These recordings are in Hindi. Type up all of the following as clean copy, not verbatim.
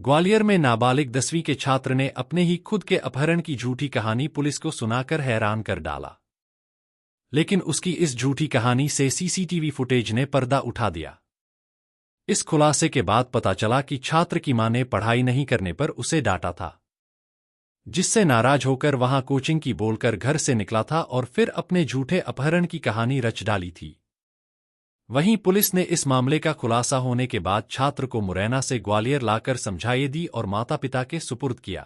ग्वालियर में नाबालिग 10वीं के छात्र ने अपने ही खुद के अपहरण की झूठी कहानी पुलिस को सुनाकर हैरान कर डाला। लेकिन उसकी इस झूठी कहानी से सीसीटीवी फुटेज ने पर्दा उठा दिया। इस खुलासे के बाद पता चला कि छात्र की मां ने पढ़ाई नहीं करने पर उसे डांटा था, जिससे नाराज होकर वहां कोचिंग की बोलकर घर से निकला था और फिर अपने झूठे अपहरण की कहानी रच डाली थी। वहीं पुलिस ने इस मामले का खुलासा होने के बाद छात्र को मुरैना से ग्वालियर लाकर समझाइश दी और माता पिता के सुपुर्द किया।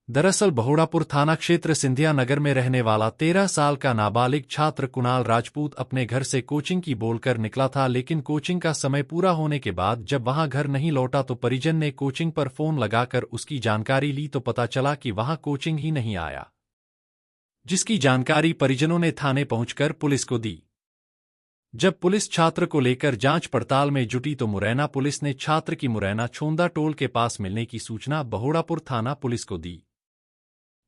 दरअसल बहुड़ापुर थाना क्षेत्र सिंधिया नगर में रहने वाला 13 साल का नाबालिग छात्र कुणाल राजपूत अपने घर से कोचिंग की बोलकर निकला था, लेकिन कोचिंग का समय पूरा होने के बाद जब वहां घर नहीं लौटा तो परिजन ने कोचिंग पर फोन लगाकर उसकी जानकारी ली तो पता चला कि वहां कोचिंग ही नहीं आया, जिसकी जानकारी परिजनों ने थाने पहुंचकर पुलिस को दी। जब पुलिस छात्र को लेकर जांच पड़ताल में जुटी तो मुरैना पुलिस ने छात्र की मुरैना छोंदा टोल के पास मिलने की सूचना बहुड़ापुर थाना पुलिस को दी।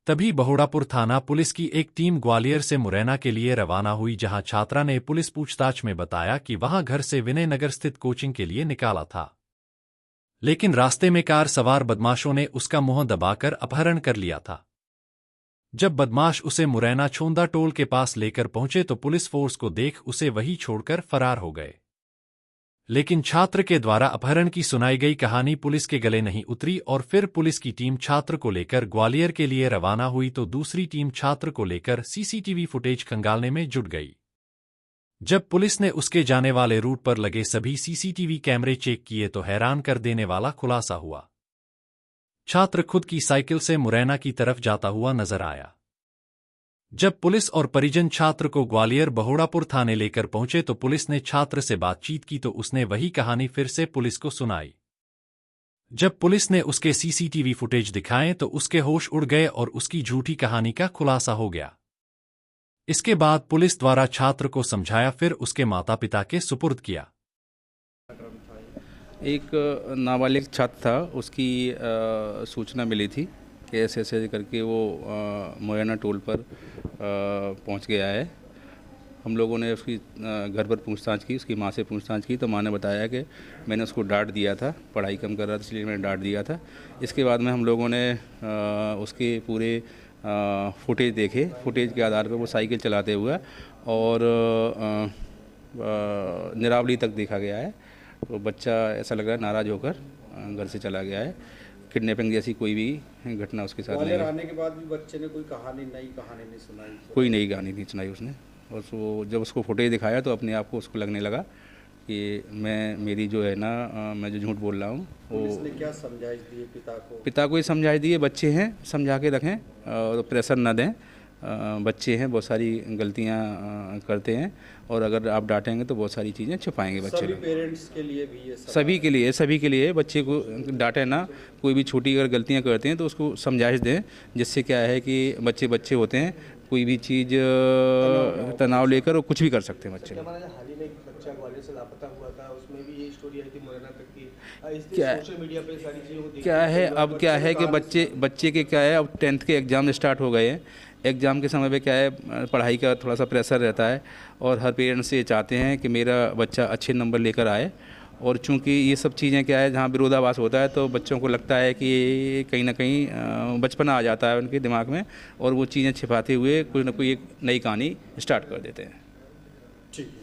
तभी बहुड़ापुर थाना पुलिस की एक टीम ग्वालियर से मुरैना के लिए रवाना हुई, जहां छात्रा ने पुलिस पूछताछ में बताया कि वहां घर से विनय नगर स्थित कोचिंग के लिए निकाला था, लेकिन रास्ते में कार सवार बदमाशों ने उसका मुंह दबाकर अपहरण कर लिया था। जब बदमाश उसे मुरैना छोंदा टोल के पास लेकर पहुंचे तो पुलिस फोर्स को देख उसे वहीं छोड़कर फरार हो गए। लेकिन छात्र के द्वारा अपहरण की सुनाई गई कहानी पुलिस के गले नहीं उतरी और फिर पुलिस की टीम छात्र को लेकर ग्वालियर के लिए रवाना हुई तो दूसरी टीम छात्र को लेकर सीसीटीवी फुटेज खंगालने में जुट गई। जब पुलिस ने उसके जाने वाले रूट पर लगे सभी सीसीटीवी कैमरे चेक किए तो हैरान कर देने वाला खुलासा हुआ। छात्र खुद की साइकिल से मुरैना की तरफ जाता हुआ नजर आया। जब पुलिस और परिजन छात्र को ग्वालियर बहुड़ापुर थाने लेकर पहुंचे तो पुलिस ने छात्र से बातचीत की तो उसने वही कहानी फिर से पुलिस को सुनाई। जब पुलिस ने उसके सीसीटीवी फुटेज दिखाए तो उसके होश उड़ गए और उसकी झूठी कहानी का खुलासा हो गया। इसके बाद पुलिस द्वारा छात्र को समझाया, फिर उसके माता पिता के सुपुर्द किया। एक नाबालिग छात्र था, उसकी सूचना मिली थी कि ऐसे ऐसे करके वो मुरैना टोल पर पहुंच गया है। हम लोगों ने उसकी घर पर पूछताछ की, उसकी माँ से पूछताछ की तो माँ ने बताया कि मैंने उसको डांट दिया था, पढ़ाई कम कर रहा था इसलिए मैंने डांट दिया था। इसके बाद में हम लोगों ने उसके पूरे फुटेज देखे। फुटेज के आधार पर वो साइकिल चलाते हुए और निरावली तक देखा गया है। तो बच्चा ऐसा लग रहा है नाराज़ होकर घर से चला गया है। किडनैपिंग जैसी कोई भी घटना उसके साथ नहीं है। आने के बाद भी बच्चे ने कोई नई कहानी नहीं सुनाई? कोई नई कहानी नहीं सुनाई उसने। और वो जब उसको फुटेज दिखाया तो अपने आप को उसको लगने लगा कि मेरी जो है ना, मैं जो झूठ बोल रहा हूँ। वो क्या समझाइश दिए पिता को ही समझाइश दिए, बच्चे हैं समझा के रखें और प्रेशर न दें। बच्चे हैं, बहुत सारी गलतियां करते हैं और अगर आप डांटेंगे तो बहुत सारी चीज़ें छुपाएंगे बच्चे। सभी पेरेंट्स के लिए भी ये सभी के लिए बच्चे को डांटे ना। कोई भी छोटी अगर गलतियां करते हैं तो उसको समझाइश दें, जिससे क्या है कि बच्चे होते हैं, कोई भी चीज़ तनाव लेकर वो कुछ भी कर सकते हैं बच्चे। हाल ही में एक बच्चा ग्वालियर से लापता हुआ था, उसमें भी ये स्टोरी आई थी मुरैना तक की। क्या सोशल मीडिया पे सारी चीज़ें क्या है, अब क्या है कि बच्चे के क्या है, अब 10th के एग्ज़ाम स्टार्ट हो गए हैं। एग्ज़ाम के समय पे क्या है, पढ़ाई का थोड़ा सा प्रेशर रहता है और हर पेरेंट्स ये चाहते हैं कि मेरा बच्चा अच्छे नंबर लेकर आए। और चूंकि ये सब चीज़ें क्या है, जहाँ विरोधाभास होता है तो बच्चों को लगता है कि कहीं ना कहीं बचपना आ जाता है उनके दिमाग में और वो चीज़ें छिपाते हुए कोई ना कोई एक नई कहानी स्टार्ट कर देते हैं। ठीक।